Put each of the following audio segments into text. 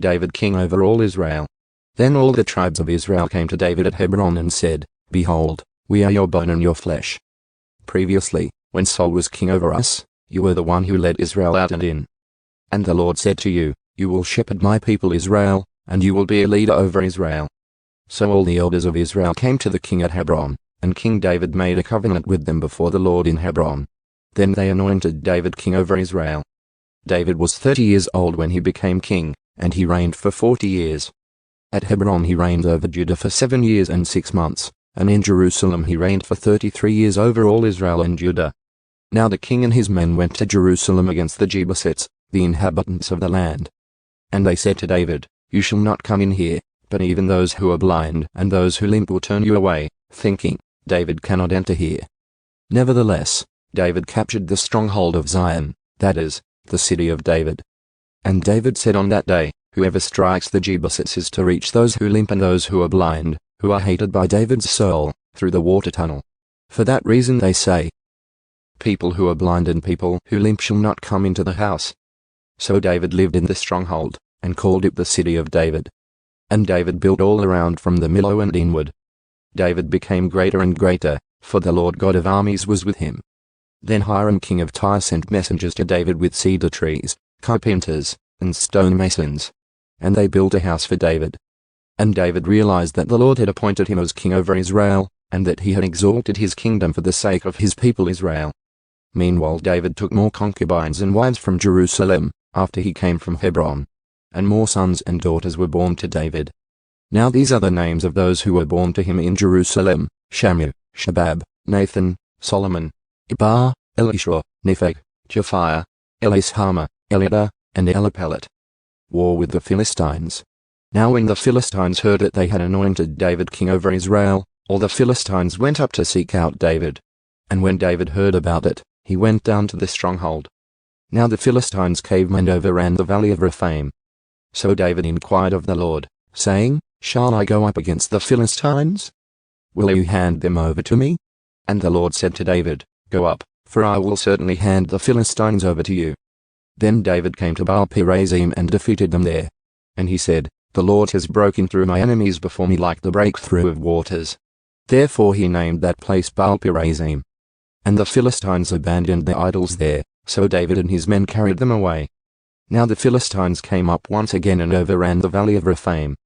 David king over all Israel. Then all the tribes of Israel came to David at Hebron and said, Behold, we are your bone and your flesh. Previously, when Saul was king over us, you were the one who led Israel out and in. And the Lord said to you, You will shepherd my people Israel, and you will be a leader over Israel. So all the elders of Israel came to the king at Hebron, and King David made a covenant with them before the Lord in Hebron. Then they anointed David king over Israel. David was 30 years old when he became king, and he reigned for 40 years. At Hebron he reigned over Judah for 7 years and 6 months, and in Jerusalem he reigned for 33 years over all Israel and Judah. Now the king and his men went to Jerusalem against the Jebusites, the inhabitants of the land. And they said to David, You shall not come in here, but even those who are blind and those who limp will turn you away, thinking, David cannot enter here. Nevertheless, David captured the stronghold of Zion, that is, the city of David. And David said on that day, Whoever strikes the Jebusites is to reach those who limp and those who are blind, who are hated by David's soul, through the water tunnel. For that reason they say, People who are blind and people who limp shall not come into the house. So David lived in the stronghold, and called it the city of David. And David built all around from the Millo and inward. David became greater and greater, for the Lord God of armies was with him. Then Hiram king of Tyre sent messengers to David with cedar trees, carpenters, and stonemasons. And they built a house for David. And David realized that the Lord had appointed him as king over Israel, and that he had exalted his kingdom for the sake of his people Israel. Meanwhile David took more concubines and wives from Jerusalem, after he came from Hebron. And more sons and daughters were born to David. Now these are the names of those who were born to him in Jerusalem: Shamu, Shabab, Nathan, Solomon, Ibar, Elishua, Nepheg, Japhiah, Elishama, Eliada, and Eliphelet. War with the Philistines. Now when the Philistines heard that they had anointed David king over Israel, all the Philistines went up to seek out David. And when David heard about it, he went down to the stronghold. Now the Philistines came and overran the valley of Rephaim. So David inquired of the Lord, saying, Shall I go up against the Philistines? Will you hand them over to me? And the Lord said to David, Go up, for I will certainly hand the Philistines over to you. Then David came to Baal-perazim and defeated them there. And he said, The Lord has broken through my enemies before me like the breakthrough of waters. Therefore he named that place Baal-perazim. And the Philistines abandoned their idols there, so David and his men carried them away. Now the Philistines came up once again and overran the valley of Rephaim.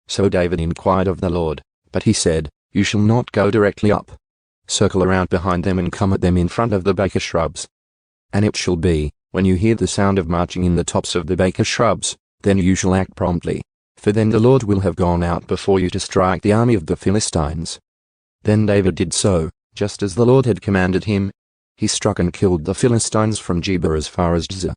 So David inquired of the Lord, but he said, You shall not go directly up. Circle around behind them and come at them in front of the baker shrubs. And it shall be, when you hear the sound of marching in the tops of the baker shrubs, then you shall act promptly, for then the Lord will have gone out before you to strike the army of the Philistines. Then David did so, just as the Lord had commanded him. He struck and killed the Philistines from Geba as far as Gaza.